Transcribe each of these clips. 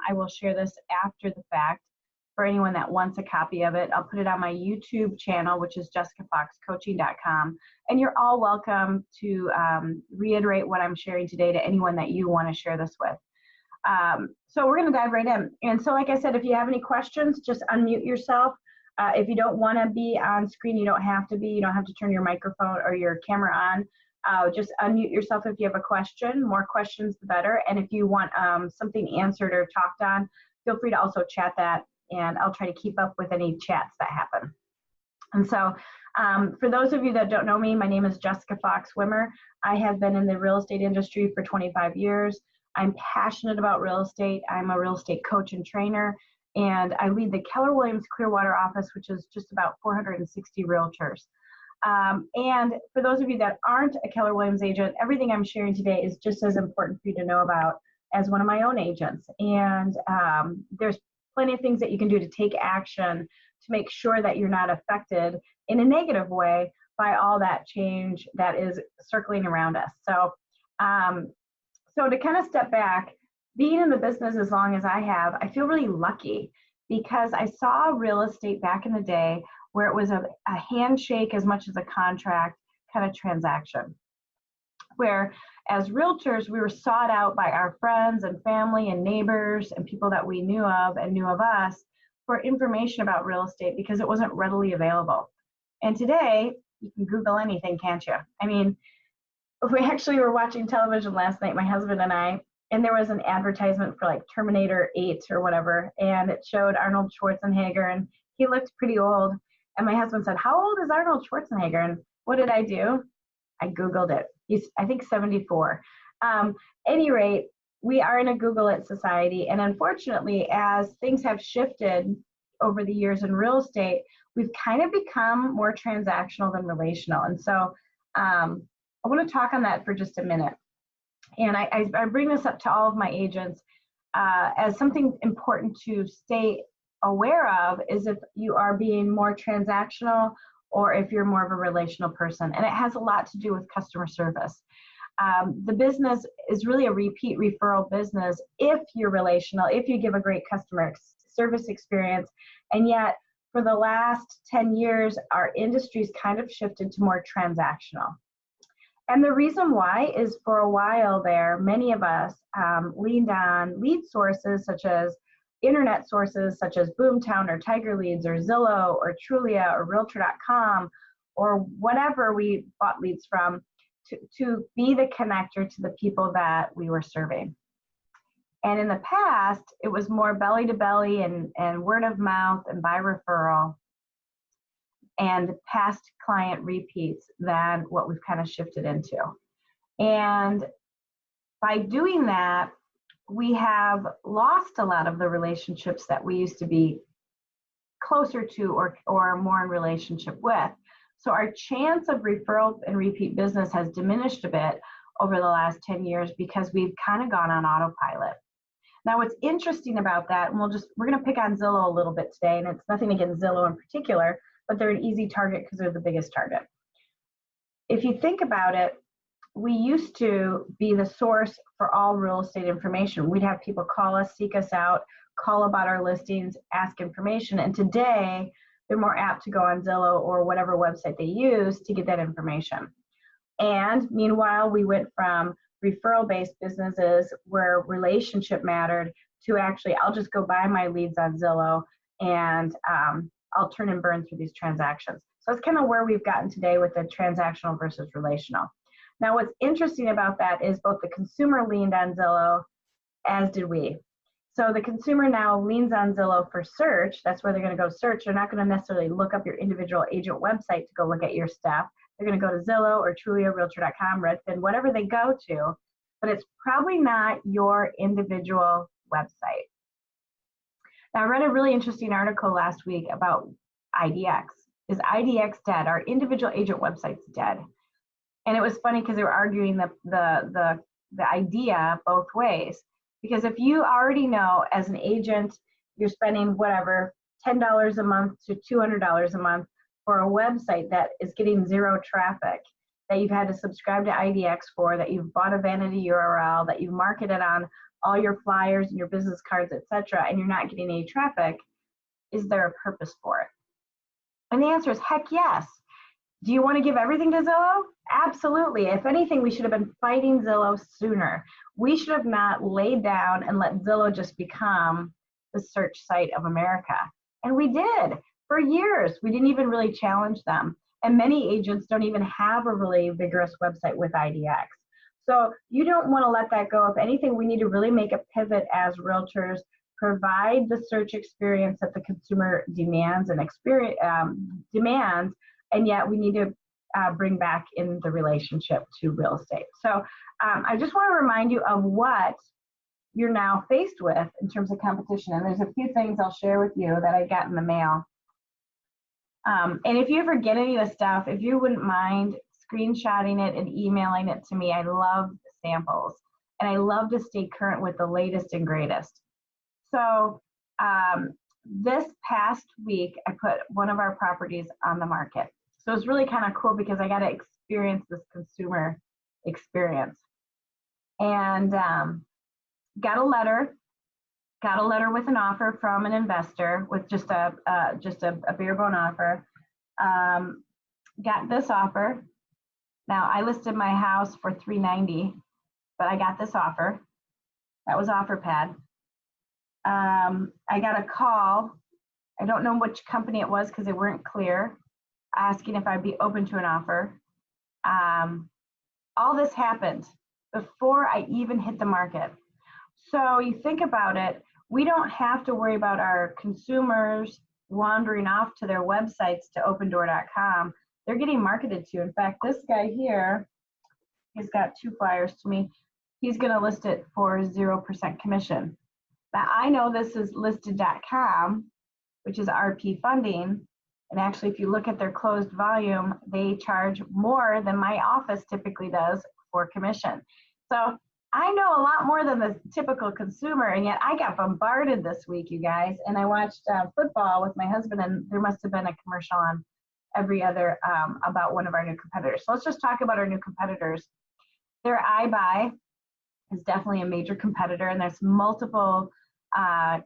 I will share this after the fact for anyone that wants a copy of it. I'll put it on my YouTube channel, which is jessicafoxcoaching.com. And you're all welcome to reiterate what I'm sharing today to anyone that you want to share this with. So we're going to dive right in. And so like I said, if you have any questions, just unmute yourself. If you don't want to be on screen, you don't have to be. You don't have to turn your microphone or your camera on. Just unmute yourself if you have a question. More questions, the better. And if you want something answered or talked on, feel free to also chat that, and I'll try to keep up with any chats that happen. And so for those of you that don't know me, my name is Jessica Fox Wimmer. I have been in the real estate industry for 25 years. I'm passionate about real estate. I'm a real estate coach and trainer, and I lead the Keller Williams Clearwater office, which is just about 460 realtors. And for those of you that aren't a Keller Williams agent, everything I'm sharing today is just as important for you to know about as one of my own agents. And there's plenty of things that you can do to take action to make sure that you're not affected in a negative way by all that change that is circling around us. So, so to kind of step back, being in the business as long as I have, I feel really lucky because I saw real estate back in the day where it was a handshake as much as a contract kind of transaction, where as realtors, we were sought out by our friends and family and neighbors and people that we knew of and knew of us for information about real estate because it wasn't readily available. And today, you can Google anything, can't you? I mean, we actually were watching television last night, my husband and I, and there was an advertisement for like Terminator 8 or whatever, and it showed Arnold Schwarzenegger, and he looked pretty old. And my husband said, "How old is Arnold Schwarzenegger?" And what did I do? I Googled it. He's, I think, 74. Any rate, we are in a Google It society. And unfortunately, as things have shifted over the years in real estate, we've kind of become more transactional than relational. And so I want to talk on that for just a minute. And I bring this up to all of my agents as something important to stay aware of is if you are being more transactional or if you're more of a relational person. And it has a lot to do with customer service. The business is really a repeat referral business if you're relational, if you give a great customer service experience. And yet, for the last 10 years, our industry's kind of shifted to more transactional. And the reason why is for a while there, many of us leaned on lead sources such as internet sources such as Boomtown or Tiger Leads or Zillow or Trulia or Realtor.com or whatever we bought leads from to be the connector to the people that we were serving. And in the past, it was more belly to belly and word of mouth and by referral and past client repeats than what we've kind of shifted into. And by doing that, we have lost a lot of the relationships that we used to be closer to or more in relationship with. So our chance of referral and repeat business has diminished a bit over the last 10 years because we've kind of gone on autopilot. Now, what's interesting about that, and we're going to pick on Zillow a little bit today, and it's nothing against Zillow in particular, but they're an easy target because they're the biggest target. If you think about it, we used to be the source for all real estate information. We'd have people call us, seek us out, call about our listings, ask information. And today, they're more apt to go on Zillow or whatever website they use to get that information. And meanwhile, we went from referral-based businesses where relationship mattered to actually, I'll just go buy my leads on Zillow and I'll turn and burn through these transactions. So that's kind of where we've gotten today with the transactional versus relational. Now, what's interesting about that is both the consumer leaned on Zillow, as did we. So the consumer now leans on Zillow for search. That's where they're going to go search. They're not going to necessarily look up your individual agent website to go look at your stuff. They're going to go to Zillow or Trulia, Realtor.com, Redfin, whatever they go to, but it's probably not your individual website. Now, I read a really interesting article last week about IDX. Is IDX dead? Are individual agent websites dead? And it was funny because they were arguing the idea both ways. Because if you already know as an agent, you're spending whatever, $10 a month to $200 a month for a website that is getting zero traffic, that you've had to subscribe to IDX for, that you've bought a vanity URL, that you've marketed on all your flyers and your business cards, etc., and you're not getting any traffic, is there a purpose for it? And the answer is heck yes. Do you want to give everything to Zillow? Absolutely. If anything, we should have been fighting Zillow sooner. We should have not laid down and let Zillow just become the search site of America. And we did for years. We didn't even really challenge them. And many agents don't even have a really vigorous website with IDX. So you don't want to let that go. If anything, we need to really make a pivot as realtors, provide the search experience that the consumer demands and demands, and yet we need to bring back in the relationship to real estate. So I just want to remind you of what you're now faced with in terms of competition. And there's a few things I'll share with you that I got in the mail. And if you ever get any of the stuff, if you wouldn't mind screenshotting it and emailing it to me, I love samples. And I love to stay current with the latest and greatest. So this past week, I put one of our properties on the market. So it's really kind of cool because I got to experience this consumer experience. And got a letter with an offer from an investor with just a bare bone offer. Got this offer. Now I listed my house for $390, but I got this offer. That was OfferPad. I got a call. I don't know which company it was because they weren't clear, asking if I'd be open to an offer. All this happened before I even hit the market. So you think about it, we don't have to worry about our consumers wandering off to their websites to opendoor.com. They're getting marketed to. In fact, this guy here, he's got 2 flyers to me. He's going to list it for 0% commission. Now, I know this is listed.com, which is RP funding. And actually, if you look at their closed volume, they charge more than my office typically does for commission. So I know a lot more than the typical consumer, and yet I got bombarded this week, you guys. And I watched football with my husband, and there must have been a commercial on every other about one of our new competitors. So let's just talk about our new competitors. Their iBuy is definitely a major competitor, and there's multiple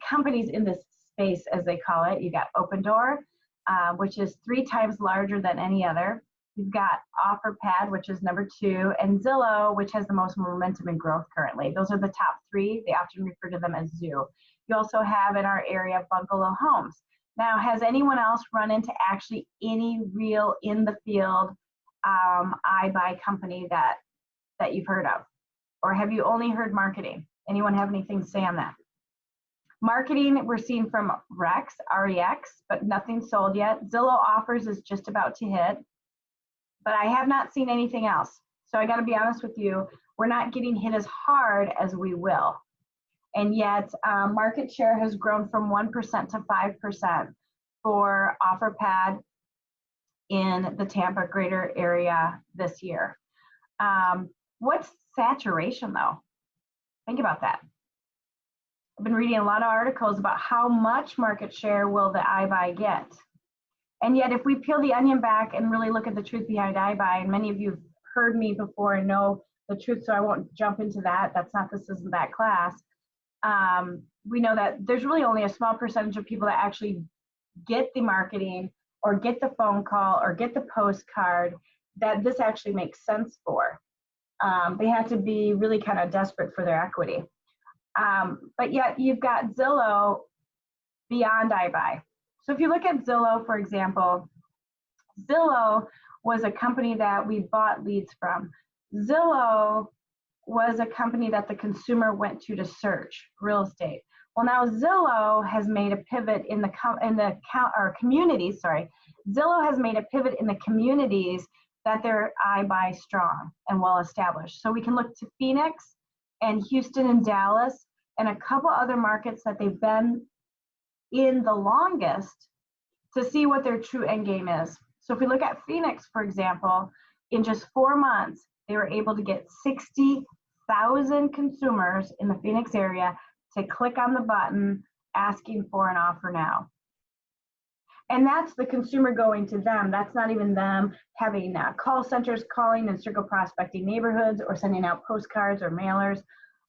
companies in this space, as they call it. You got Opendoor, which is 3 times larger than any other. You've got OfferPad, which is number 2, and Zillow, which has the most momentum and growth currently. Those are the top 3. They often refer to them as Zoo. You also have in our area Bungalow Homes. Now, has anyone else run into actually any real in the field iBuy company that you've heard of? Or have you only heard marketing? Anyone have anything to say on that? Marketing, we're seeing from Rex, REX, but nothing sold yet. Zillow Offers is just about to hit, but I have not seen anything else. So I got to be honest with you, we're not getting hit as hard as we will. And yet market share has grown from 1% to 5% for OfferPad in the Tampa greater area this year. What's saturation though? Think about that. I've been reading a lot of articles about how much market share will the iBuy get. And yet if we peel the onion back and really look at the truth behind iBuy, and many of you have heard me before and know the truth, so I won't jump into that. That's not, this isn't that class. We know that there's really only a small percentage of people that actually get the marketing or get the phone call or get the postcard that this actually makes sense for. They have to be really kind of desperate for their equity. But yet you've got Zillow beyond iBuy. So if you look at Zillow, for example, Zillow was a company that we bought leads from. Zillow was a company that the consumer went to search real estate. Well, now Zillow has made a pivot in the communities. Sorry, Zillow has made a pivot in the communities that they're iBuy strong and well established. So we can look to Phoenix and Houston and Dallas and a couple other markets that they've been in the longest to see what their true end game is. So if we look at Phoenix, for example, in just 4 months, they were able to get 60,000 consumers in the Phoenix area to click on the button asking for an offer now. And that's the consumer going to them. That's not even them having call centers calling and circle prospecting neighborhoods or sending out postcards or mailers.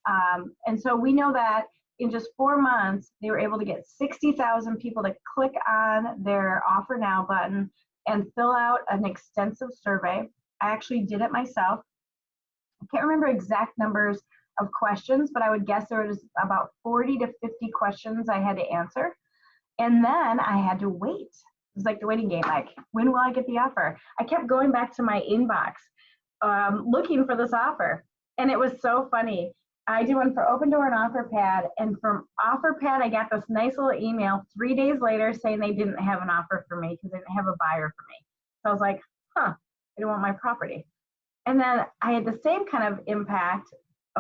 And so we know that in just 4 months, they were able to get 60,000 people to click on their Offer Now button and fill out an extensive survey. I actually did it myself. I can't remember exact numbers of questions, but I would guess there was about 40 to 50 questions I had to answer. And then I had to wait. It was like the waiting game, like, when will I get the offer? I kept going back to my inbox, looking for this offer. And it was so funny. I did one for Opendoor and OfferPad, and from OfferPad, I got this nice little email 3 days later saying they didn't have an offer for me because they didn't have a buyer for me. So I was like, huh, they don't want my property. And then I had the same kind of impact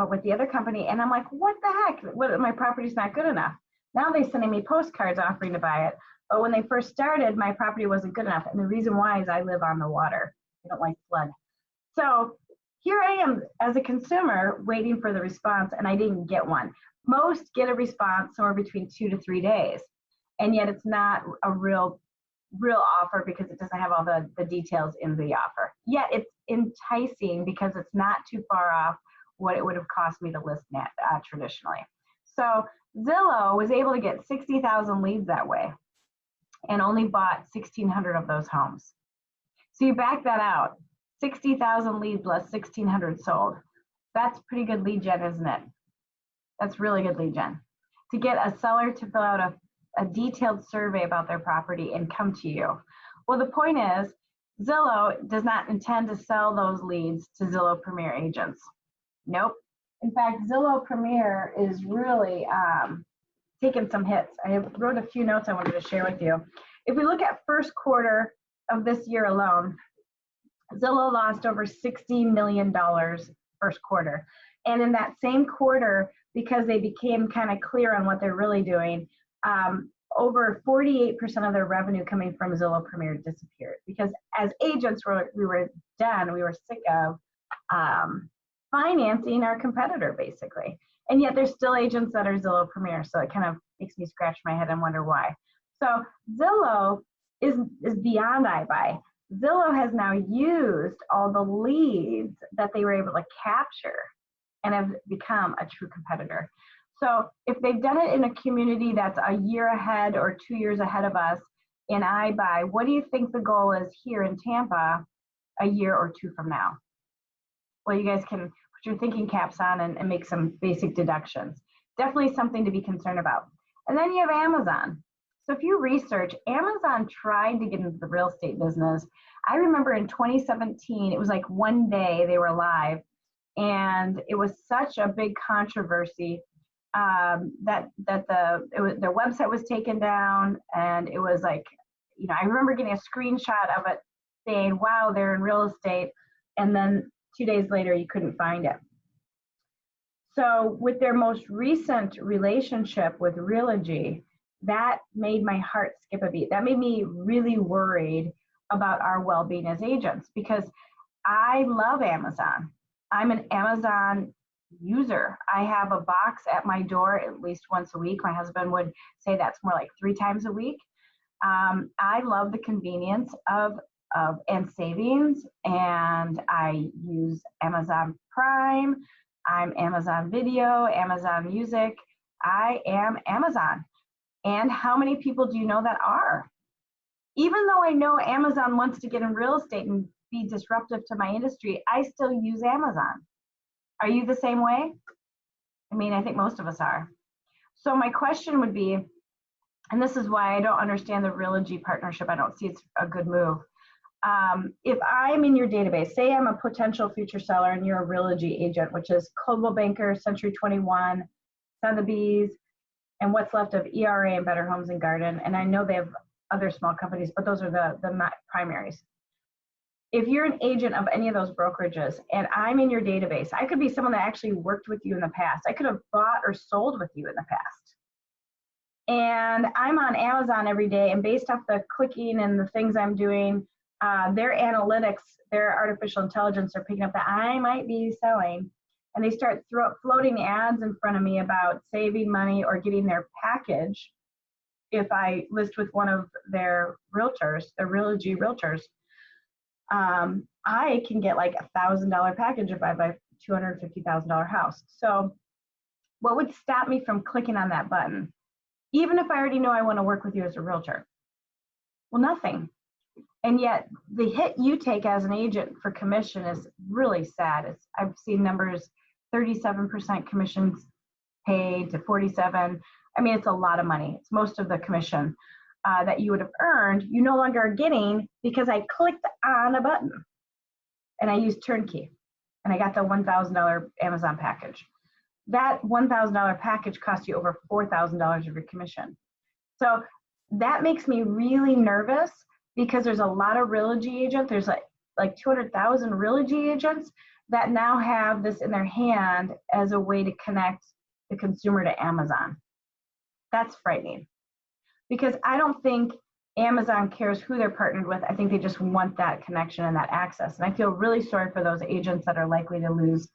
with the other company, and I'm like, what the heck? My property's not good enough. Now they're sending me postcards offering to buy it. But when they first started, my property wasn't good enough. And the reason why is I live on the water. I don't like flood. So here I am as a consumer waiting for the response, and I didn't get one. Most get a response somewhere between 2 to 3 days. And yet it's not a real offer because it doesn't have all the details in the offer. Yet it's enticing because it's not too far off what it would have cost me to list traditionally. So Zillow was able to get 60,000 leads that way and only bought 1,600 of those homes. So you back that out, 60,000 leads less 1,600 sold. That's pretty good lead gen, isn't it? That's really good lead gen. To get a seller to fill out a detailed survey about their property and come to you. Well, the point is, Zillow does not intend to sell those leads to Zillow Premier agents. Nope. In fact, Zillow Premier is really taking some hits. I wrote a few notes I wanted to share with you. If we look at first quarter of this year alone, Zillow lost over $60 million first quarter. And in that same quarter, because they became kind of clear on what they're really doing, over 48% of their revenue coming from Zillow Premier disappeared. Because as agents, we were done. We were sick of financing our competitor, basically. And yet there's still agents that are Zillow Premier. So it kind of makes me scratch my head and wonder why. So Zillow is beyond iBuy. Zillow has now used all the leads that they were able to capture and have become a true competitor. So if they've done it in a community that's a year ahead or 2 years ahead of us in iBuy, what do you think the goal is here in Tampa a year or two from now? Well, you guys can put your thinking caps on and make some basic deductions. Definitely something to be concerned about. And then you have Amazon. So if you research, Amazon tried to get into the real estate business. I remember in 2017, it was like one day they were live, and it was such a big controversy that their website was taken down, and it was like, you know, I remember getting a screenshot of it saying, wow, they're in real estate, and then 2 days later you couldn't find it. So with their most recent relationship with Realogy, that made my heart skip a beat. That made me really worried about our well-being as agents, because I love Amazon. I'm an Amazon user. I have a box at my door at least once a week. My husband would say that's more like 3 times a week. I love the convenience and savings, and I use Amazon Prime. I'm Amazon Video, Amazon Music. I am Amazon. And how many people do you know that are? Even though I know Amazon wants to get in real estate and be disruptive to my industry, I still use Amazon. Are you the same way? I mean, I think most of us are. So my question would be, and this is why I don't understand the Realogy partnership. I don't see it's a good move. If I'm in your database, say I'm a potential future seller and you're a Realogy agent, which is Coldwell Banker, Century 21, Sotheby's, and what's left of ERA and Better Homes and Garden. And I know they have other small companies, but those are the primaries. If you're an agent of any of those brokerages and I'm in your database, I could be someone that actually worked with you in the past. I could have bought or sold with you in the past. And I'm on Amazon every day, and based off the clicking and the things I'm doing, their analytics, their artificial intelligence are picking up that I might be selling, and they start floating ads in front of me about saving money or getting their package. If I list with one of their realtors, their Realogy realtors, I can get like $1,000 package if I buy a $250,000 house. So What would stop me from clicking on that button? Even if I already know I want to work with you as a realtor. Well, nothing. And yet the hit you take as an agent for commission is really sad. I've seen numbers 37% commissions paid to 47. I mean, it's a lot of money. It's most of the commission that you would have earned, you no longer are getting because I clicked on a button and I used Turnkey and I got the $1,000 Amazon package. That $1,000 package cost you over $4,000 of your commission. So that makes me really nervous because there's a lot of Realogy agents. There's like 200,000 Realogy agents that now have this in their hand as a way to connect the consumer to Amazon. That's frightening because I don't think Amazon cares who they're partnered with. I think they just want that connection and that access. And I feel really sorry for those agents that are likely to lose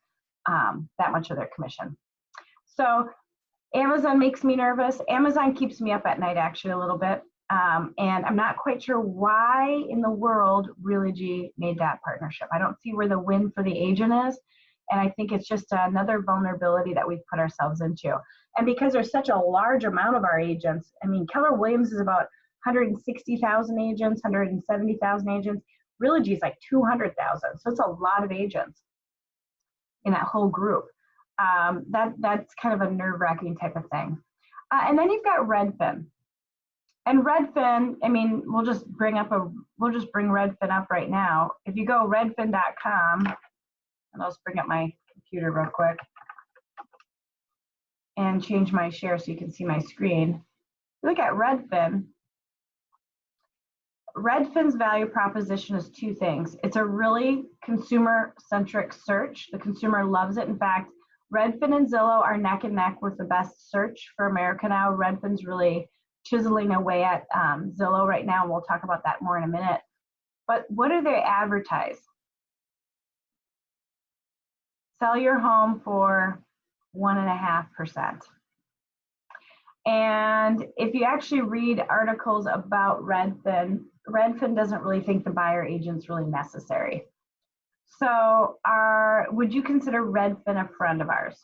that much of their commission. So Amazon makes me nervous. Amazon keeps me up at night actually a little bit. And I'm not quite sure why in the world Realogy made that partnership. I don't see where the win for the agent is. And I think it's just another vulnerability that we've put ourselves into. And because there's such a large amount of our agents, I mean, Keller Williams is about 160,000 agents, 170,000 agents. Realogy is like 200,000. So it's a lot of agents in that whole group. That's kind of a nerve-wracking type of thing. And then you've got Redfin. And Redfin, I mean, we'll just bring Redfin up right now. If you go redfin.com, and I'll just bring up my computer real quick and change my share so you can see my screen. Look at Redfin. Redfin's value proposition is two things. It's a really consumer-centric search. The consumer loves it. In fact, Redfin and Zillow are neck and neck with the best search for America now. Redfin's really chiseling away at Zillow right now, and we'll talk about that more in a minute. But what do they advertise? Sell your home for 1.5%. And if you actually read articles about Redfin, Redfin doesn't really think the buyer agent's really necessary. So would you consider Redfin a friend of ours?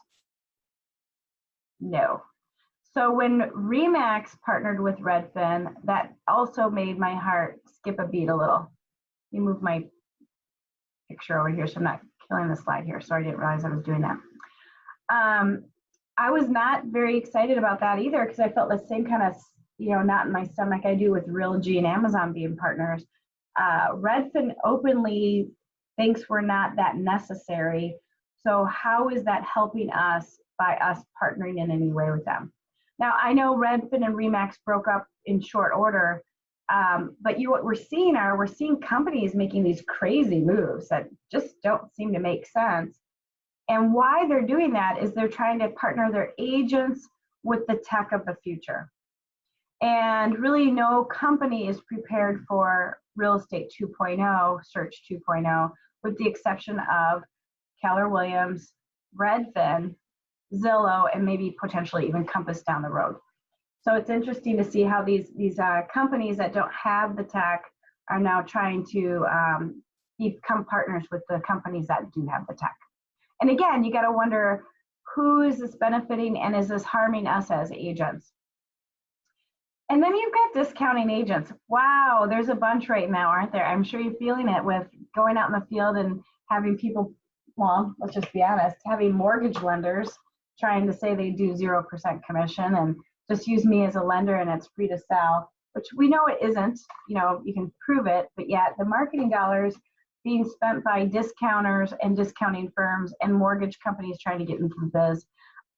No. So when RE/MAX partnered with Redfin, that also made my heart skip a beat a little. Let me move my picture over here so I'm not killing the slide here. Sorry, I didn't realize I was doing that. I was not very excited about that either because I felt the same kind of, knot in my stomach I do with Realogy and Amazon being partners. Redfin openly thinks we're not that necessary. So how is that helping us by us partnering in any way with them? Now, I know Redfin and RE/MAX broke up in short order, but what we're seeing companies making these crazy moves that just don't seem to make sense. And why they're doing that is they're trying to partner their agents with the tech of the future. And really no company is prepared for real estate 2.0, search 2.0, with the exception of Keller Williams, Redfin, Zillow, and maybe potentially even Compass down the road. So it's interesting to see how these companies that don't have the tech are now trying to become partners with the companies that do have the tech. And again, you got to wonder, who is this benefiting and is this harming us as agents? And then you've got discounting agents. Wow, there's a bunch right now, aren't there? I'm sure you're feeling it with going out in the field and having people, well, let's just be honest, having mortgage lenders trying to say they do 0% commission and just use me as a lender and it's free to sell, which we know it isn't. You can prove it, but yet the marketing dollars being spent by discounters and discounting firms and mortgage companies trying to get into the biz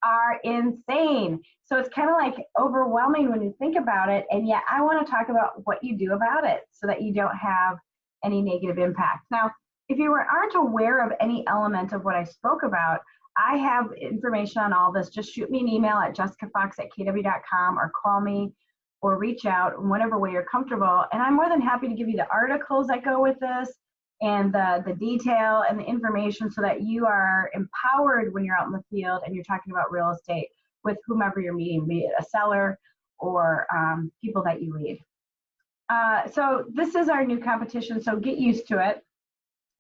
are insane. So it's kind of like overwhelming when you think about it. And yet I want to talk about what you do about it so that you don't have any negative impact. Now, if you aren't aware of any element of what I spoke about, I have information on all this. Just shoot me an email at jessicafox@kw.com or call me or reach out in whatever way you're comfortable. And I'm more than happy to give you the articles that go with this and the detail and the information so that you are empowered when you're out in the field and you're talking about real estate with whomever you're meeting, be it a seller or people that you lead. So this is our new competition, so get used to it.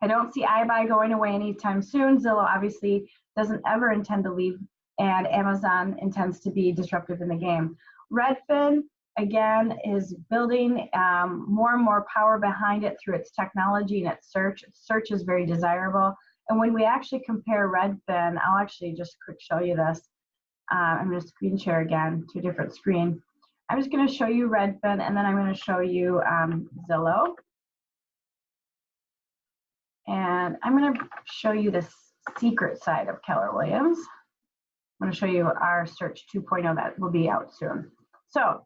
I don't see iBuy going away anytime soon. Zillow obviously doesn't ever intend to leave and Amazon intends to be disruptive in the game. Redfin, again, is building more and more power behind it through its technology and its search. Search is very desirable. And when we actually compare Redfin, I'll actually just quick show you this. I'm going to screen share again to a different screen. I'm just going to show you Redfin, and then I'm going to show you Zillow. And I'm going to show you the secret side of Keller Williams. I'm going to show you our Search 2.0 that will be out soon. So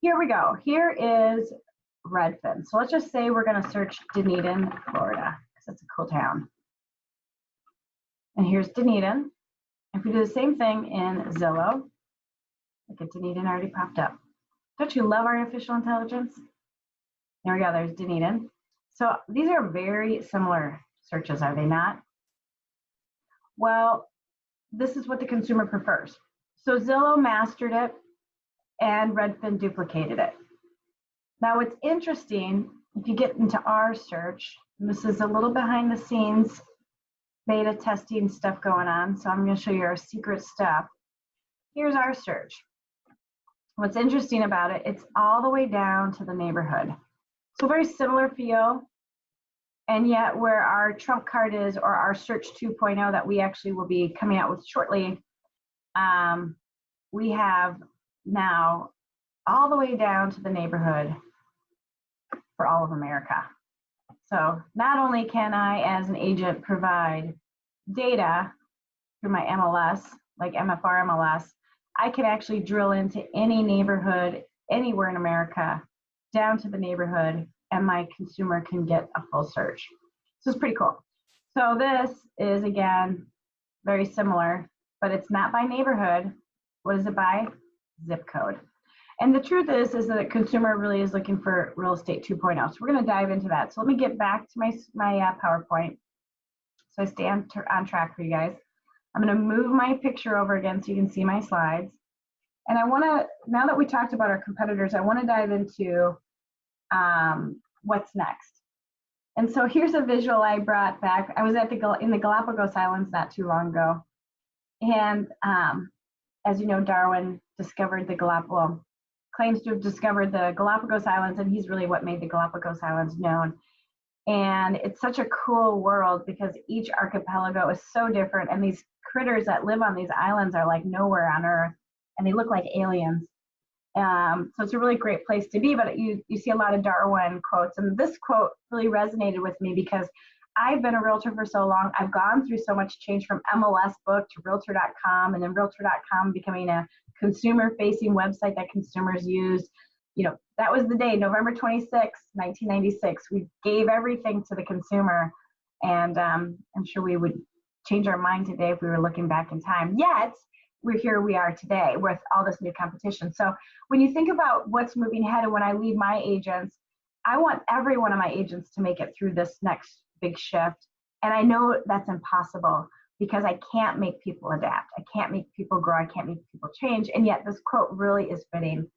here we go. Here is Redfin. So let's just say we're going to search Dunedin, Florida, because that's a cool town. And here's Dunedin. If we do the same thing in Zillow, look at Dunedin already popped up. Don't you love artificial intelligence? There we go, there's Dunedin. So these are very similar searches, are they not? Well, this is what the consumer prefers. So Zillow mastered it and Redfin duplicated it. Now what's interesting, if you get into our search, and this is a little behind the scenes beta testing stuff going on, so I'm going to show you our secret stuff. Here's our search. What's interesting about it, it's all the way down to the neighborhood. So very similar feel, and yet where our trump card is, or our Search 2.0 that we actually will be coming out with shortly, we have now all the way down to the neighborhood for all of America. So not only can I, as an agent, provide data through my MLS, like MFR MLS, I can actually drill into any neighborhood anywhere in America, down to the neighborhood, and my consumer can get a full search. So it's pretty cool. So this is, again, very similar, but it's not by neighborhood. What is it by? Zip code. And the truth is that the consumer really is looking for real estate 2.0. So we're going to dive into that. So let me get back to my PowerPoint so I stay on track for you guys. I'm going to move my picture over again so you can see my slides. And I want to, now that we talked about our competitors, I want to dive into what's next. And so here's a visual I brought back. I was at in the Galapagos Islands not too long ago. And as you know, Darwin discovered the Galapagos, claims to have discovered the Galapagos Islands, and he's really what made the Galapagos Islands known. And it's such a cool world because each archipelago is so different, and these critters that live on these islands are like nowhere on Earth, and they look like aliens. So it's a really great place to be, but you see a lot of Darwin quotes, and this quote really resonated with me because I've been a realtor for so long. I've gone through so much change from MLS book to Realtor.com, and then Realtor.com becoming a consumer-facing website that consumers use. You know, that was the day, November 26, 1996. We gave everything to the consumer, and I'm sure we would change our mind today if we were looking back in time. Yet, we are today with all this new competition. So when you think about what's moving ahead, and when I leave my agents, I want every one of my agents to make it through this next big shift. And I know that's impossible because I can't make people adapt. I can't make people grow. I can't make people change. And yet this quote really is fitting.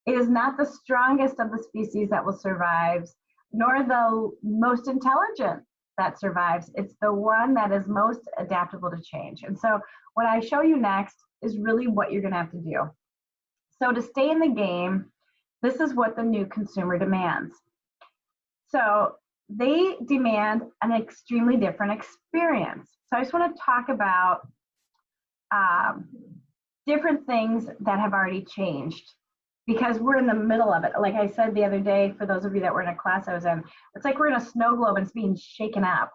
It is not the strongest of the species that will survive, nor the most intelligent that survives. It's the one that is most adaptable to change. And so what I show you next is really what you're going to have to do. So to stay in the game, this is what the new consumer demands. So they demand an extremely different experience. So I just want to talk about different things that have already changed because we're in the middle of it. Like I said the other day, for those of you that were in a class I was in, it's like we're in a snow globe and it's being shaken up.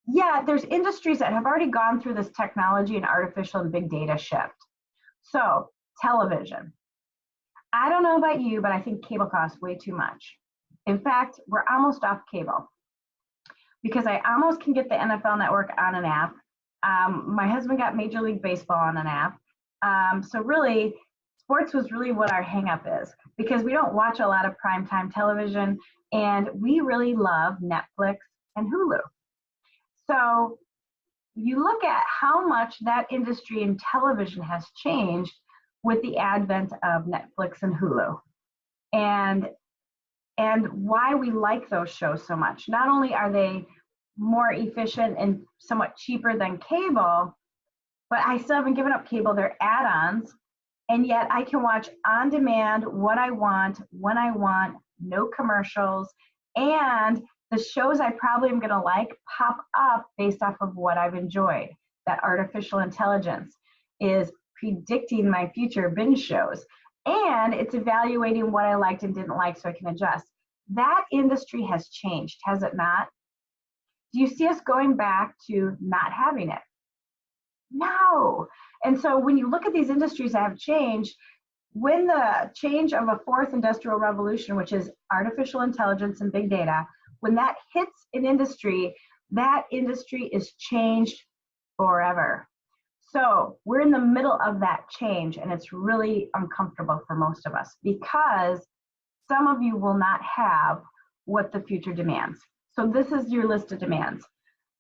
Yeah, there's industries that have already gone through this technology and artificial and big data shift. So television. I don't know about you, but I think cable costs way too much. In fact, we're almost off cable because I almost can get the NFL Network on an app. My husband got Major League Baseball on an app. So really, sports was really what our hang up is because we don't watch a lot of primetime television, and we really love Netflix and Hulu. So you look at how much that industry in television has changed with the advent of Netflix and Hulu. And why we like those shows so much. Not only are they more efficient and somewhat cheaper than cable, but I still haven't given up cable. They're add-ons, and yet I can watch on demand what I want, when I want, no commercials, and the shows I probably am gonna like pop up based off of what I've enjoyed. That artificial intelligence is predicting my future binge shows, and it's evaluating what I liked and didn't like so I can adjust. That industry has changed, has it not? Do you see us going back to not having it? No. And so when you look at these industries that have changed, when the change of a fourth industrial revolution, which is artificial intelligence and big data, when that hits an industry, that industry is changed forever. So we're in the middle of that change, and it's really uncomfortable for most of us because some of you will not have what the future demands. So this is your list of demands.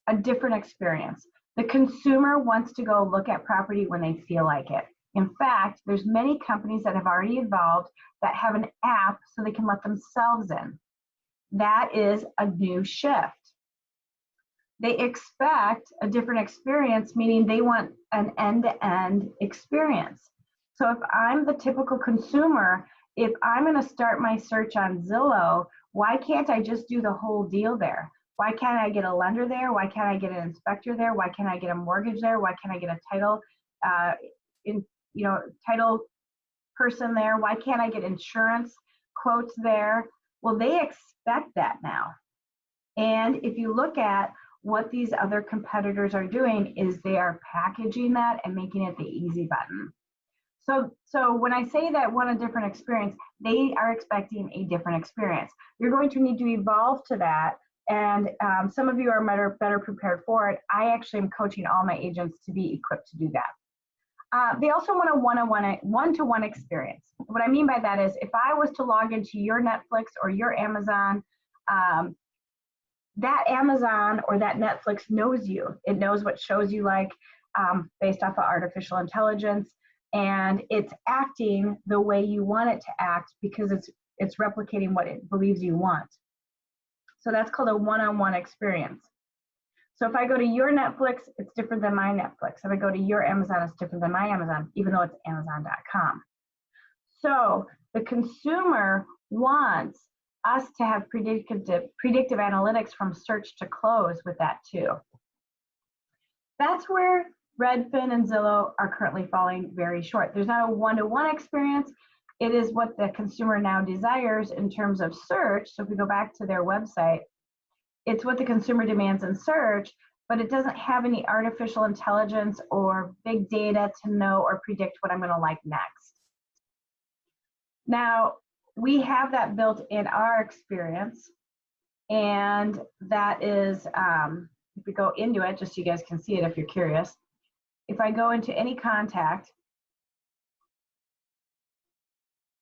A different experience. The consumer wants to go look at property when they feel like it. In fact, there's many companies that have already evolved that have an app so they can let themselves in. That is a new shift. They expect a different experience, meaning they want an end-to-end experience. So if I'm the typical consumer, if I'm going to start my search on Zillow, why can't I just do the whole deal there? Why can't I get a lender there? Why can't I get an inspector there? Why can't I get a mortgage there? Why can't I get a title title person there? Why can't I get insurance quotes there? Well, they expect that now. And if you look at what these other competitors are doing, is they are packaging that and making it the easy button. So when I say that want a different experience, they are expecting a different experience. You're going to need to evolve to that. And some of you are better prepared for it. I actually am coaching all my agents to be equipped to do that. They also want a one-to-one experience. What I mean by that is if I was to log into your Netflix or your Amazon, that Amazon or that Netflix knows you. It knows what shows you like based off of artificial intelligence, and it's acting the way you want it to act because it's replicating what it believes you want. So that's called a one-on-one experience. So if I go to your Netflix, it's different than my Netflix. If I go to your Amazon, it's different than my Amazon, even though it's Amazon.com. So the consumer wants us to have predictive analytics from search to close with that too. That's where Redfin and Zillow are currently falling very short. There's not a one-to-one experience. It is what the consumer now desires in terms of search. So if we go back to their website, it's what the consumer demands in search, but it doesn't have any artificial intelligence or big data to know or predict what I'm going to like next. Now, we have that built in our experience, and that is, if we go into it, just so you guys can see it if you're curious, if I go into any contact,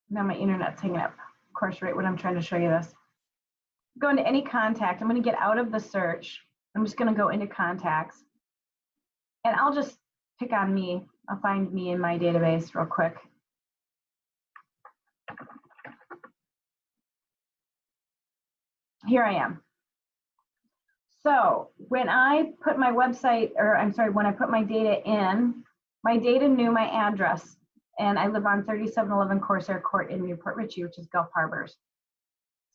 now my internet's hanging up, of course, right when I'm trying to show you this. Go into any contact, I'm going to get out of the search. I'm just going to go into contacts, and I'll just pick on me. I'll find me in my database real quick. Here I am. So when I put my website, or I'm sorry, when I put my data in, my data knew my address, and I live on 3711 Corsair Court in Newport Richey, which is Gulf Harbors.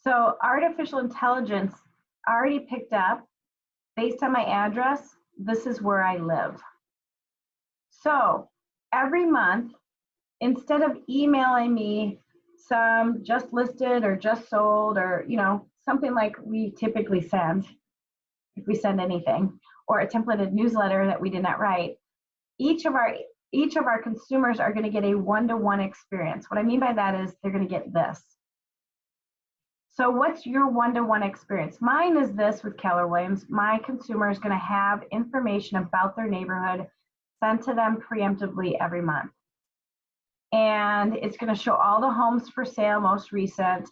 So artificial intelligence already picked up, based on my address, this is where I live. So every month, instead of emailing me some just listed or just sold or, you know, something like we typically send, if we send anything, or a templated newsletter that we did not write, each of our consumers are going to get a one-to-one experience. What I mean by that is they're going to get this. So what's your one-to-one experience? Mine is this with Keller Williams. My consumer is going to have information about their neighborhood sent to them preemptively every month. And it's going to show all the homes for sale, most recent.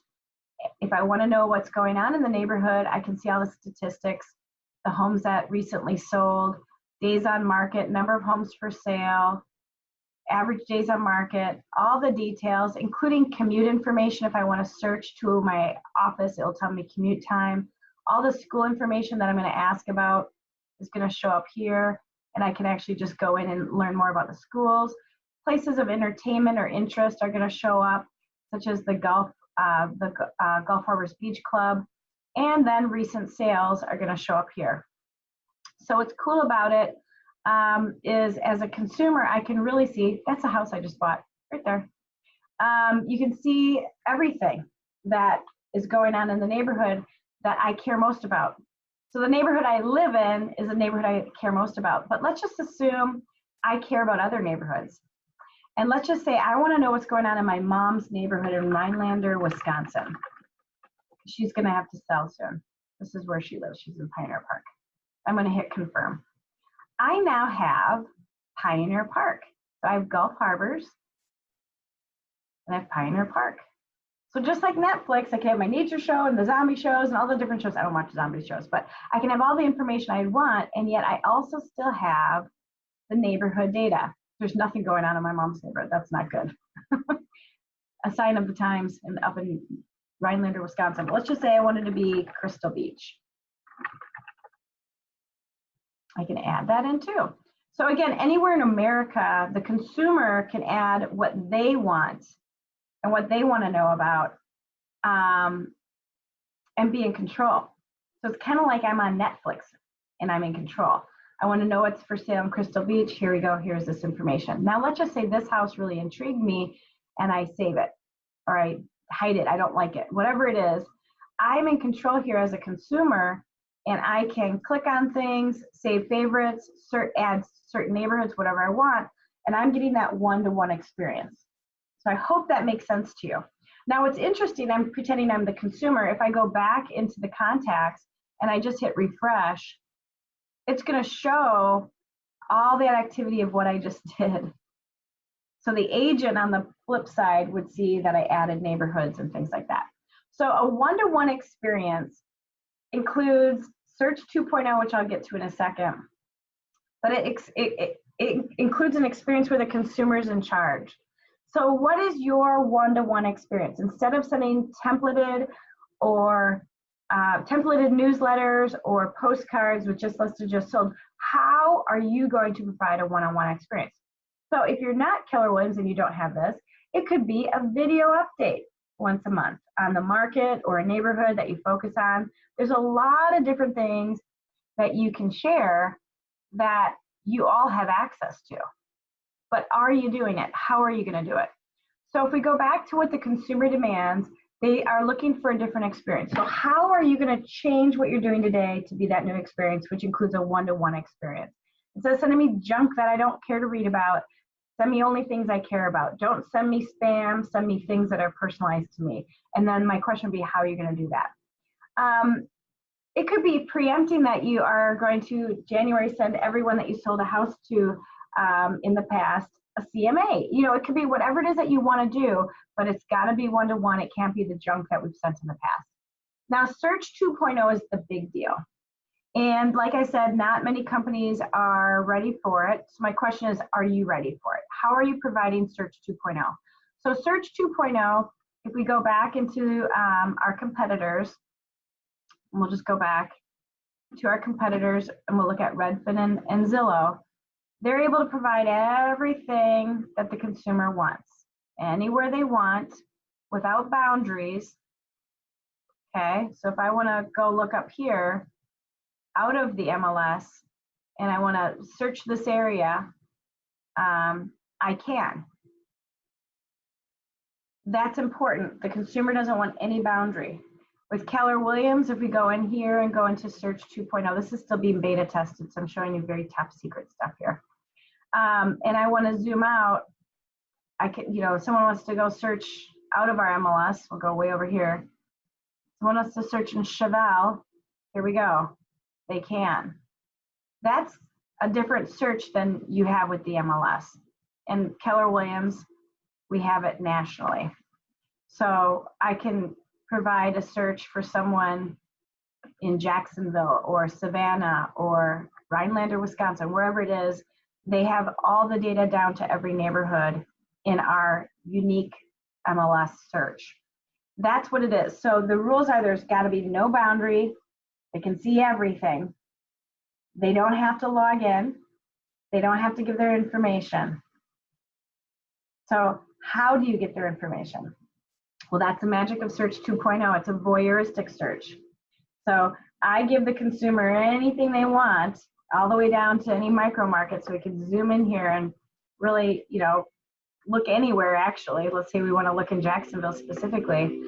If I want to know what's going on in the neighborhood, I can see all the statistics, the homes that recently sold, days on market, number of homes for sale, average days on market, all the details, including commute information. If I want to search to my office, it'll tell me commute time. All the school information that I'm going to ask about is going to show up here. and I can actually just go in and learn more about the schools. Places of entertainment or interest are going to show up, such as the Gulf Harbors Beach Club, and then recent sales are going to show up here. So what's cool about it is, as a consumer, I can really see, that's a house I just bought right there. You can see everything that is going on in the neighborhood that I care most about. So the neighborhood I live in is the neighborhood I care most about. But let's just assume I care about other neighborhoods. And let's just say I want to know what's going on in my mom's neighborhood in Rhinelander, Wisconsin. She's going to have to sell soon. This is where she lives. She's in Pioneer Park. I'm going to hit confirm. I now have Pioneer Park. So I have Gulf Harbors, and I have Pioneer Park. So just like Netflix, I can have my nature show and the zombie shows and all the different shows. I don't watch zombie shows, but I can have all the information I want, and yet I also still have the neighborhood data. There's nothing going on in my mom's neighborhood. That's not good. A sign of the times up in Rhinelander, Wisconsin. Let's just say I wanted to be Crystal Beach. I can add that in too. So again, anywhere in America, the consumer can add what they want and what they want to know about, and be in control. So it's kind of like I'm on Netflix and I'm in control. I want to know what's for sale in Crystal Beach. Here we go. Here's this information. Now let's just say this house really intrigued me and I save it, or I hide it. I don't like it. Whatever it is, I'm in control here as a consumer, and I can click on things, save favorites, add certain neighborhoods, whatever I want, and I'm getting that one-to-one experience. So I hope that makes sense to you. Now what's interesting, I'm pretending I'm the consumer. If I go back into the contacts and I just hit refresh, it's going to show all that activity of what I just did. So the agent on the flip side would see that I added neighborhoods and things like that. So a one-to-one experience includes Search 2.0, which I'll get to in a second. But it includes an experience where the consumer is in charge. So what is your one-to-one experience? Instead of sending templated newsletters or postcards with just listed, just sold, how are you going to provide a one-on-one experience? So if you're not Keller Williams and you don't have this, it could be a video update once a month on the market or a neighborhood that you focus on. There's a lot of different things that you can share that you all have access to. But are you doing it? How are you going to do it? So if we go back to what the consumer demands, they are looking for a different experience. So how are you going to change what you're doing today to be that new experience, which includes a one-to-one experience? Instead of sending me junk that I don't care to read about, send me only things I care about. Don't send me spam, send me things that are personalized to me. And then my question would be, how are you going to do that? It could be preempting that you are going to January send everyone that you sold a house to in the past a CMA. You know, it could be whatever it is that you want to do, but it's got to be one-to-one. It can't be the junk that we've sent in the past. Now, Search 2.0 is the big deal. And like I said, not many companies are ready for it. So my question is, are you ready for it? How are you providing Search 2.0? So Search 2.0, if we go back into our competitors, and we'll just go back to our competitors and we'll look at Redfin and Zillow. They're able to provide everything that the consumer wants, anywhere they want, without boundaries. Okay, so if I want to go look up here out of the MLS and I want to search this area, I can. That's important. The consumer doesn't want any boundary. With Keller Williams, if we go in here and go into Search 2.0, this is still being beta tested, so I'm showing you very top secret stuff here. And I want to zoom out. I can, you know, if someone wants to go search out of our MLS, we'll go way over here. Someone wants to search in Cheval, here we go. They can. That's a different search than you have with the MLS. And Keller Williams, we have it nationally. So I can provide a search for someone in Jacksonville or Savannah or Rhinelander, Wisconsin, wherever it is. They have all the data down to every neighborhood in our unique MLS search. That's what it is. So the rules are, there's got to be no boundary. They can see everything. They don't have to log in. They don't have to give their information. So how do you get their information? Well, that's the magic of Search 2.0. It's a voyeuristic search. So I give the consumer anything they want, all the way down to any micro market, so we can zoom in here and really, you know, look anywhere actually. Let's say we want to look in Jacksonville specifically.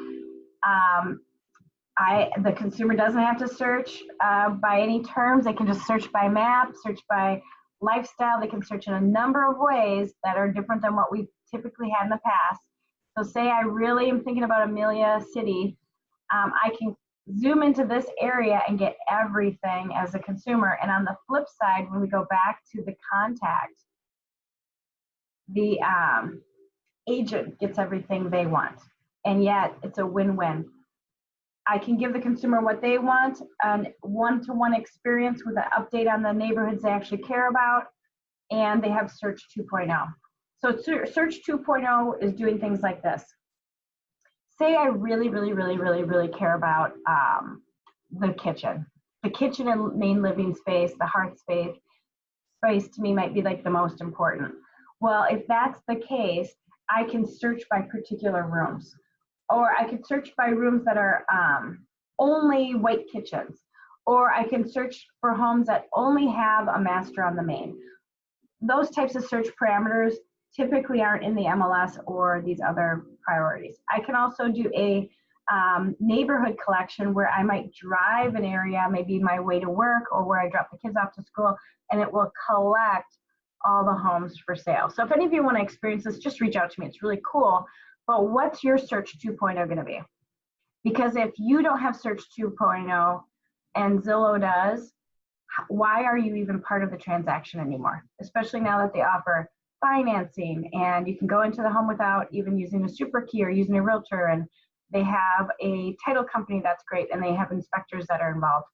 The consumer doesn't have to search by any terms. They can just search by map, search by lifestyle. They can search in a number of ways that are different than what we typically had in the past. So say I really am thinking about Amelia City, I can zoom into this area and get everything as a consumer. And on the flip side, when we go back to the contact, the agent gets everything they want. And yet it's a win-win. I can give the consumer what they want, a one-to-one experience with an update on the neighborhoods they actually care about, and they have Search 2.0. So Search 2.0 is doing things like this. Say I really care about the kitchen. The kitchen and main living space, the hearth space to me might be like the most important. Well, if that's the case, I can search by particular rooms. Or I could search by rooms that are only white kitchens. Or I can search for homes that only have a master on the main. Those types of search parameters typically aren't in the MLS or these other priorities. I can also do a neighborhood collection where I might drive an area, maybe my way to work or where I drop the kids off to school, and it will collect all the homes for sale. So if any of you want to experience this, just reach out to me. It's really cool. But what's your Search 2.0 going to be? Because if you don't have Search 2.0 and Zillow does, why are you even part of the transaction anymore? Especially now that they offer financing and you can go into the home without even using a super key or using a realtor, and they have a title company that's great, and they have inspectors that are involved.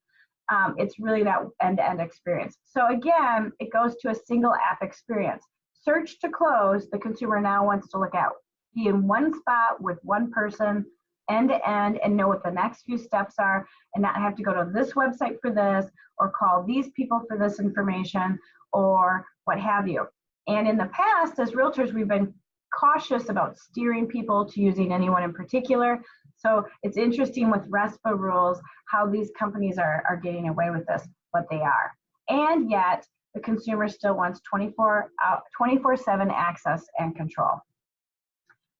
It's really that end-to-end experience. So again, it goes to a single app experience. Search to close, the consumer now wants to look at, be in one spot with one person, end to end, and know what the next few steps are, and not have to go to this website for this, or call these people for this information, or what have you. And in the past, as realtors, we've been cautious about steering people to using anyone in particular. So it's interesting with RESPA rules how these companies are getting away with this, but they are. And yet, the consumer still wants 24/7 access and control.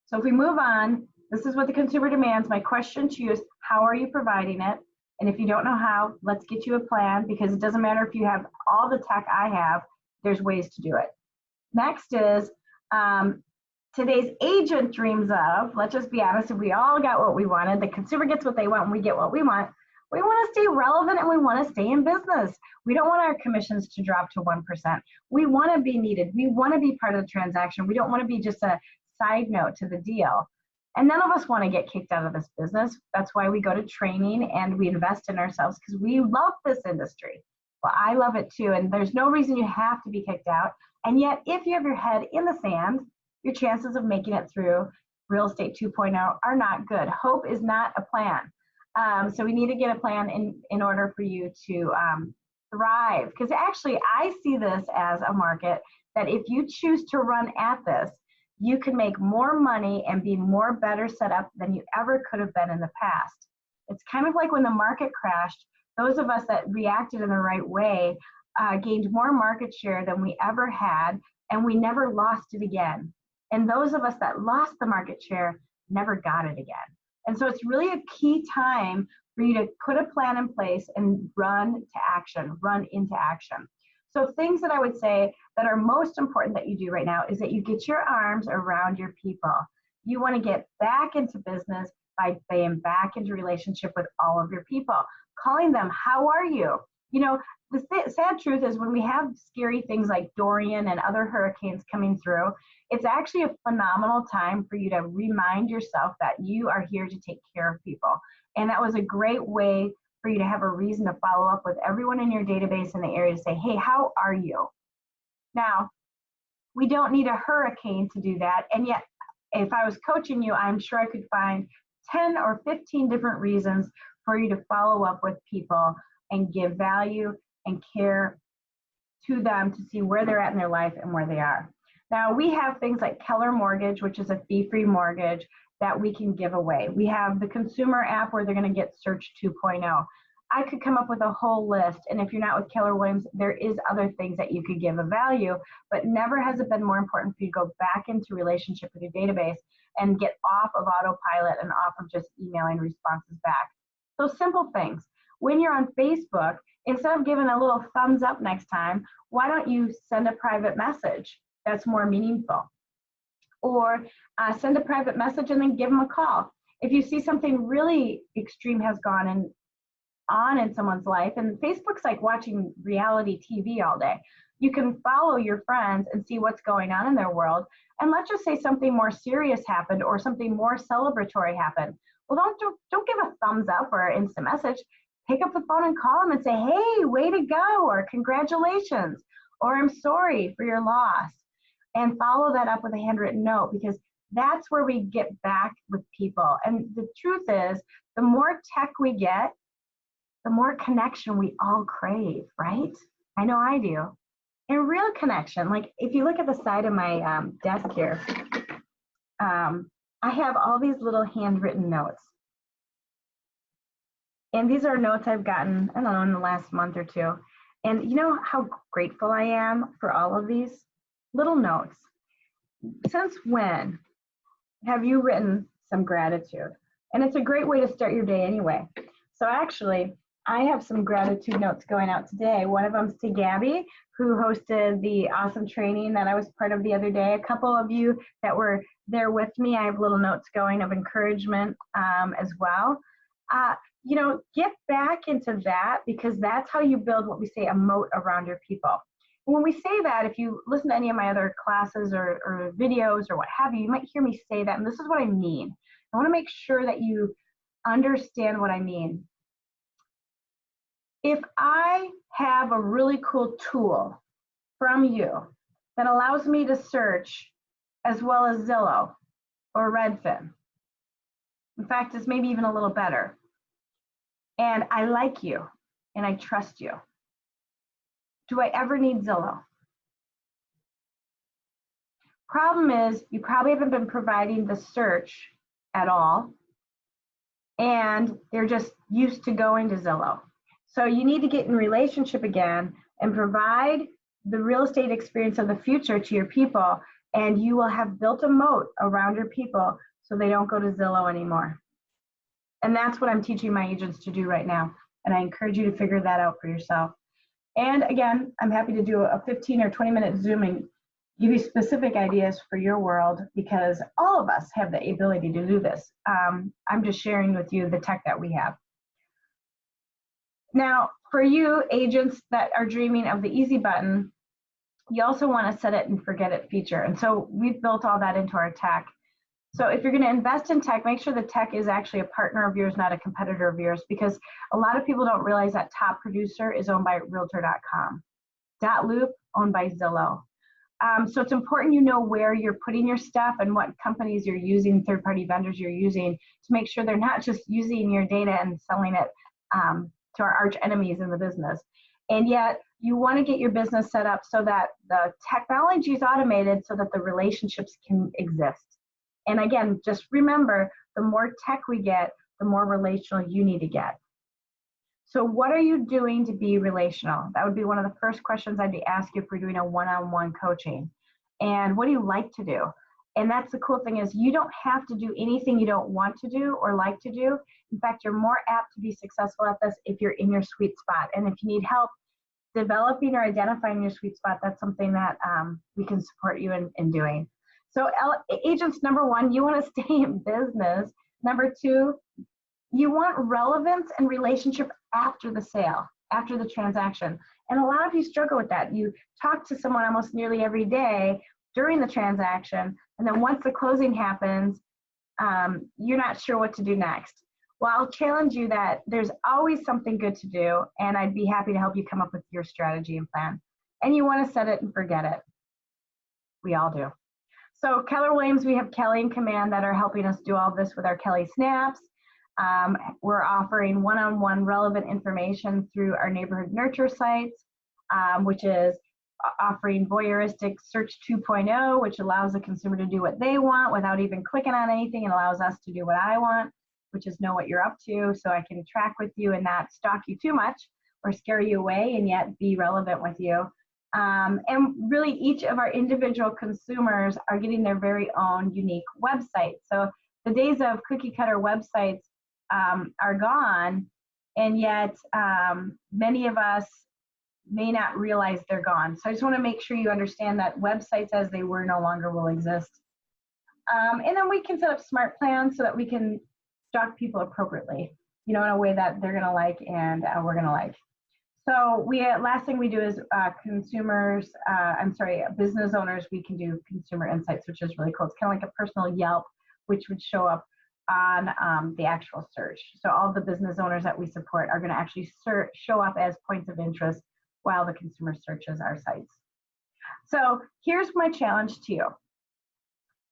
So if we move on, this is what the consumer demands. My question to you is, how are you providing it? And if you don't know how, let's get you a plan, because it doesn't matter if you have all the tech I have, there's ways to do it. Next is today's agent dreams of, let's just be honest, if we all got what we wanted, the consumer gets what they want and we get what we want to stay relevant and we want to stay in business. We don't want our commissions to drop to 1%. We want to be needed. We want to be part of the transaction. We don't want to be just a side note to the deal. And none of us want to get kicked out of this business. That's why we go to training and we invest in ourselves, because we love this industry. Well, I love it too, and there's no reason you have to be kicked out. And yet, if you have your head in the sand, your chances of making it through Real Estate 2.0 are not good. Hope is not a plan. So we need to get a plan in order for you to thrive. Because actually, I see this as a market that if you choose to run at this, you can make more money and be more better set up than you ever could have been in the past. It's kind of like when the market crashed, those of us that reacted in the right way gained more market share than we ever had, and we never lost it again. And those of us that lost the market share never got it again. And so it's really a key time for you to put a plan in place and run to action, run into action. So things that I would say that are most important that you do right now is that you get your arms around your people. You want to get back into business by being back into relationship with all of your people, calling them, how are you? You know, the sad truth is when we have scary things like Dorian and other hurricanes coming through, it's actually a phenomenal time for you to remind yourself that you are here to take care of people. And that was a great way for you to have a reason to follow up with everyone in your database in the area to say, hey, how are you? Now, we don't need a hurricane to do that. And yet, if I was coaching you, I'm sure I could find 10 or 15 different reasons for you to follow up with people and give value and care to them to see where they're at in their life and where they are. Now, we have things like Keller Mortgage, which is a fee-free mortgage that we can give away. We have the consumer app where they're going to get Search 2.0. I could come up with a whole list, and if you're not with Keller Williams, there is other things that you could give of value, but never has it been more important for you to go back into relationship with your database and get off of autopilot and off of just emailing responses back. So simple things. When you're on Facebook, instead of giving a little thumbs up next time, why don't you send a private message that's more meaningful? Or send a private message and then give them a call. If you see something really extreme has gone on in someone's life, and Facebook's like watching reality TV all day, you can follow your friends and see what's going on in their world. And let's just say something more serious happened or something more celebratory happened. Well, don't give a thumbs up or an instant message. Pick up the phone and call them and say, hey, way to go, or congratulations, or I'm sorry for your loss. And follow that up with a handwritten note, because that's where we get back with people. And the truth is, the more tech we get, the more connection we all crave, right? I know I do. And real connection, like if you look at the side of my desk here, I have all these little handwritten notes. And these are notes I've gotten, I don't know, in the last month or two. And you know how grateful I am for all of these little notes. Since when have you written some gratitude? And it's a great way to start your day anyway. So actually, I have some gratitude notes going out today. One of them's to Gabby, who hosted the awesome training that I was part of the other day. A couple of you that were there with me, I have little notes going of encouragement as well. You know, get back into that, because that's how you build what we say a moat around your people. When we say that, if you listen to any of my other classes or videos or what have you, you might hear me say that, and this is what I mean. I want to make sure that you understand what I mean. If I have a really cool tool from you that allows me to search as well as Zillow or Redfin, in fact, it's maybe even a little better, and I like you and I trust you, do I ever need Zillow? Problem is, you probably haven't been providing the search at all, and they're just used to going to Zillow. So you need to get in relationship again and provide the real estate experience of the future to your people, and you will have built a moat around your people so they don't go to Zillow anymore. And that's what I'm teaching my agents to do right now. And I encourage you to figure that out for yourself. And again, I'm happy to do a 15 or 20-minute Zoom and give you specific ideas for your world, because all of us have the ability to do this. I'm just sharing with you the tech that we have. Now, for you agents that are dreaming of the easy button, you also want to set it and forget it feature. And so we've built all that into our tech. So if you're going to invest in tech, make sure the tech is actually a partner of yours, not a competitor of yours, because a lot of people don't realize that Top Producer is owned by Realtor.com. .loop owned by Zillow. So it's important you know where you're putting your stuff and what companies you're using, third-party vendors you're using, to make sure they're not just using your data and selling it to our arch enemies in the business. And yet you want to get your business set up so that the technology is automated so that the relationships can exist. And again, just remember, the more tech we get, the more relational you need to get. So what are you doing to be relational? That would be one of the first questions I'd be asking if we're doing a one-on-one coaching. And what do you like to do? And that's the cool thing, is you don't have to do anything you don't want to do or like to do. In fact, you're more apt to be successful at this if you're in your sweet spot. And if you need help developing or identifying your sweet spot, that's something that we can support you in doing. So agents, number one, you want to stay in business. Number two, you want relevance and relationship after the sale, after the transaction. And a lot of you struggle with that. You talk to someone almost nearly every day during the transaction, and then once the closing happens, you're not sure what to do next. Well, I'll challenge you that there's always something good to do, and I'd be happy to help you come up with your strategy and plan. And you want to set it and forget it. We all do. So Keller Williams, we have Kelly and Command that are helping us do all this with our Kelly Snaps. We're offering one-on-one relevant information through our neighborhood nurture sites, which is offering voyeuristic search 2.0, which allows the consumer to do what they want without even clicking on anything, and allows us to do what I want, which is know what you're up to, so I can track with you and not stalk you too much or scare you away, and yet be relevant with you. And really, each of our individual consumers are getting their very own unique website. So the days of cookie cutter websites are gone, and yet many of us may not realize they're gone. So I just want to make sure you understand that websites as they were no longer will exist. And then we can set up smart plans so that we can stalk people appropriately, in a way that they're going to like and we're going to like. So last thing we do is business owners, we can do consumer insights, which is really cool. It's kind of like a personal Yelp, which would show up on the actual search. So all the business owners that we support are going to actually show up as points of interest while the consumer searches our sites. So here's my challenge to you.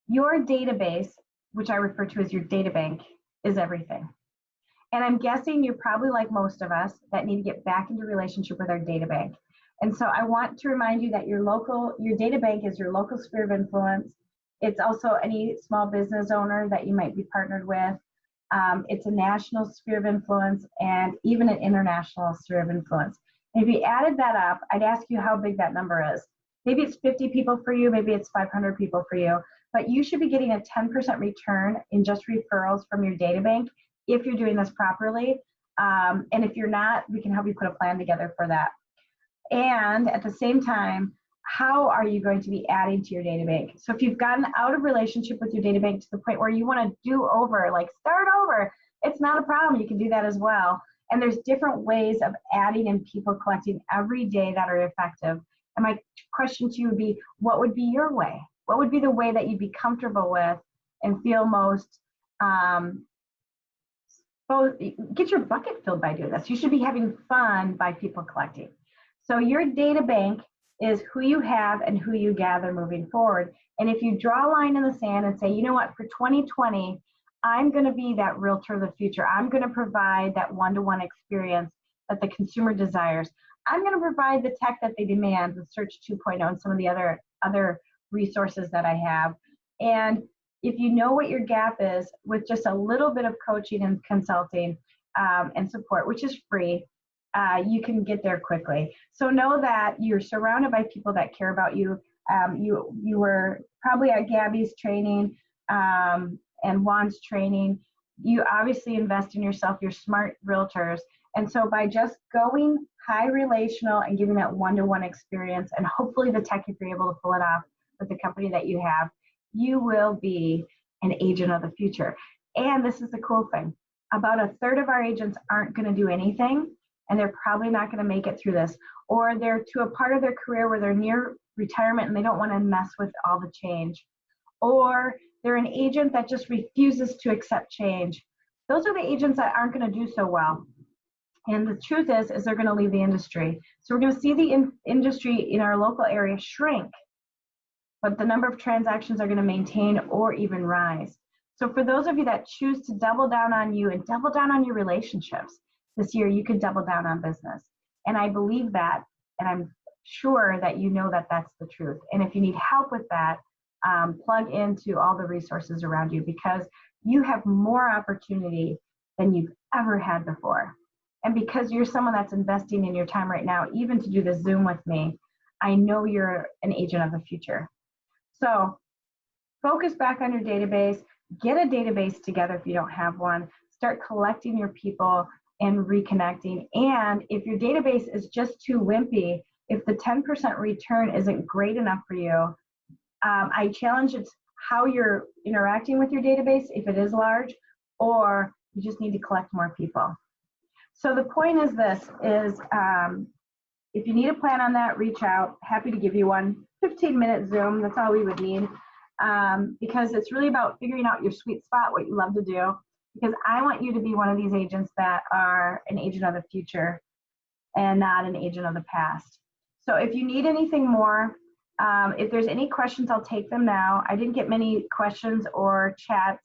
Your database, which I refer to as your data bank, is everything. And I'm guessing you're probably like most of us that need to get back into relationship with our data bank. And so I want to remind you that your data bank is your local sphere of influence. It's also any small business owner that you might be partnered with. It's a national sphere of influence and even an international sphere of influence. And if you added that up, I'd ask you how big that number is. Maybe it's 50 people for you, maybe it's 500 people for you, but you should be getting a 10% return in just referrals from your data bank if you're doing this properly. And if you're not, we can help you put a plan together for that. And at the same time, how are you going to be adding to your data bank? So if you've gotten out of relationship with your data bank to the point where you want to do over, like start over, it's not a problem. You can do that as well. And there's different ways of adding and people collecting every day that are effective. And my question to you would be, what would be your way? What would be the way that you'd be comfortable with and feel most, get your bucket filled by doing this? You should be having fun by people collecting. So your data bank is who you have and who you gather moving forward. And if you draw a line in the sand and say, you know what, for 2020, I'm going to be that realtor of the future. I'm going to provide that one-to-one experience that the consumer desires. I'm going to provide the tech that they demand with Search 2.0 and some of the other resources that I have. And if you know what your gap is with just a little bit of coaching and consulting and support, which is free, you can get there quickly. So know that you're surrounded by people that care about you. You were probably at Gabby's training and Juan's training. You obviously invest in yourself. You're smart realtors. And so by just going high relational and giving that one-to-one experience, and hopefully the tech, if you're able to pull it off with the company that you have, you will be an agent of the future. And this is the cool thing. About a third of our agents aren't going to do anything, and they're probably not going to make it through this. Or they're to a part of their career where they're near retirement and they don't want to mess with all the change. Or they're an agent that just refuses to accept change. Those are the agents that aren't going to do so well. And the truth is they're going to leave the industry. So we're going to see the industry in our local area shrink, but the number of transactions are going to maintain or even rise. So for those of you that choose to double down on you and double down on your relationships this year, you could double down on business. And I believe that, and I'm sure that you know that that's the truth. And if you need help with that, plug into all the resources around you, because you have more opportunity than you've ever had before. And because you're someone that's investing in your time right now, even to do this Zoom with me, I know you're an agent of the future. So focus back on your database, get a database together if you don't have one, start collecting your people and reconnecting. And if your database is just too wimpy, if the 10% return isn't great enough for you, I challenge it's how you're interacting with your database, if it is large, or you just need to collect more people. So the point is this, is if you need a plan on that, reach out. Happy to give you one. 15-minute Zoom, that's all we would need. Because it's really about figuring out your sweet spot, what you love to do. Because I want you to be one of these agents that are an agent of the future and not an agent of the past. So if you need anything more, if there's any questions, I'll take them now. I didn't get many questions or chats,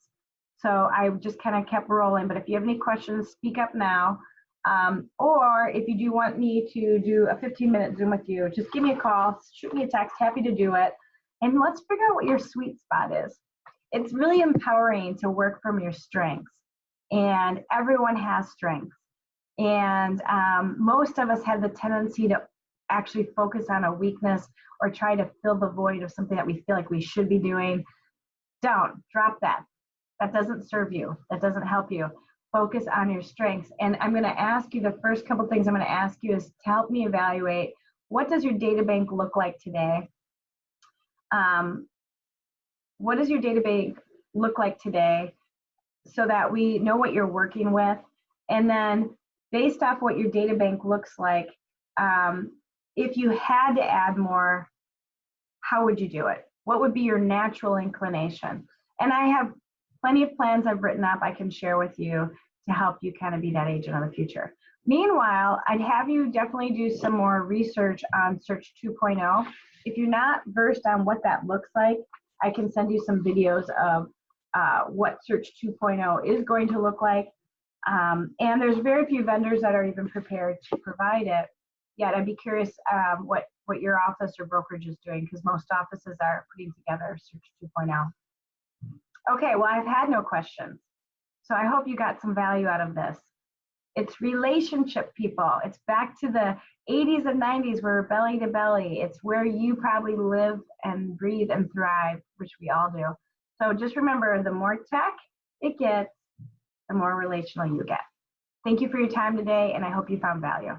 so I just kind of kept rolling. But if you have any questions, speak up now. Or if you do want me to do a 15-minute Zoom with you, just give me a call, shoot me a text, happy to do it. And let's figure out what your sweet spot is. It's really empowering to work from your strengths. And everyone has strengths. And most of us have the tendency to actually focus on a weakness or try to fill the void of something that we feel like we should be doing. Don't. Drop that. That doesn't serve you. That doesn't help you. Focus on your strengths. And I'm going to ask you, the first couple things I'm going to ask you is to help me evaluate, what does your data bank look like today? What does your data bank look like today, so that we know what you're working with? And then based off what your data bank looks like, if you had to add more, how would you do it? What would be your natural inclination? And I have plenty of plans I've written up I can share with you to help you kind of be that agent of the future. Meanwhile, I'd have you definitely do some more research on Search 2.0. If you're not versed on what that looks like, I can send you some videos of what Search 2.0 is going to look like. And there's very few vendors that are even prepared to provide it. Yet I'd be curious what your office or brokerage is doing, because most offices are putting together Search 2.0. Okay, well, I've had no questions. So I hope you got some value out of this. It's relationship, people. It's back to the 80s and 90s where we're belly to belly. It's where you probably live and breathe and thrive, which we all do. So just remember, the more tech it gets, the more relational you get. Thank you for your time today, and I hope you found value.